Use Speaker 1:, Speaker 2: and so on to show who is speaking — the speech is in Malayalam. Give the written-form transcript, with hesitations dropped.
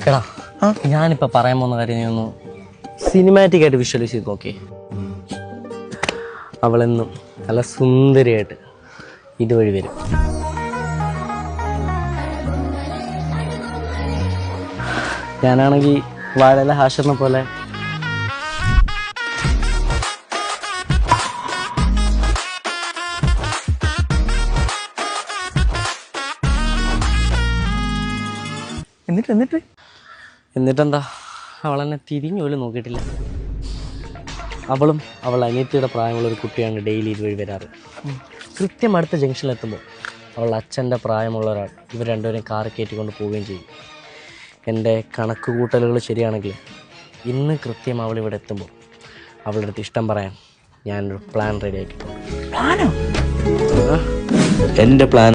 Speaker 1: എടാ ഞാനിപ്പോൾ പറയാൻ പോകുന്ന കാര്യം നീ ഒന്ന് സിനിമാറ്റിക് ആയിട്ട് വിഷ്വലൈസ് ചെയ്ത് നോക്കി. അവളെന്നും നല്ല സുന്ദരിയായിട്ട് ഇതുവഴി വരും. ഞാനാണെങ്കിൽ വാഴയിലെ ഹാഷറിനെ പോലെ എന്നിട്ടെന്താ അവളെന്നെ തിരിഞ്ഞു പോലും നോക്കിയിട്ടില്ല. അവളും അവൾ അനിയത്തിയുടെ പ്രായമുള്ള ഒരു കുട്ടിയാണ് ഡെയിലി ഇതുവഴി വരാറ്. കൃത്യം അടുത്ത ജംഗ്ഷനിലെത്തുമ്പോൾ അവളുടെ അച്ഛൻ്റെ പ്രായമുള്ള ഒരാൾ ഇവർ രണ്ടുപേരും കാറ് കയറ്റിക്കൊണ്ട് പോവുകയും ചെയ്യും. എൻ്റെ കണക്ക് കൂട്ടലുകൾ ശരിയാണെങ്കിൽ ഇന്ന് കൃത്യം അവൾ ഇവിടെ എത്തുമ്പോൾ അവളുടെ അടുത്ത് ഇഷ്ടം പറയാൻ ഞാനൊരു പ്ലാൻ റെഡി ആക്കിയിട്ടുണ്ട്.
Speaker 2: എൻ്റെ പ്ലാൻ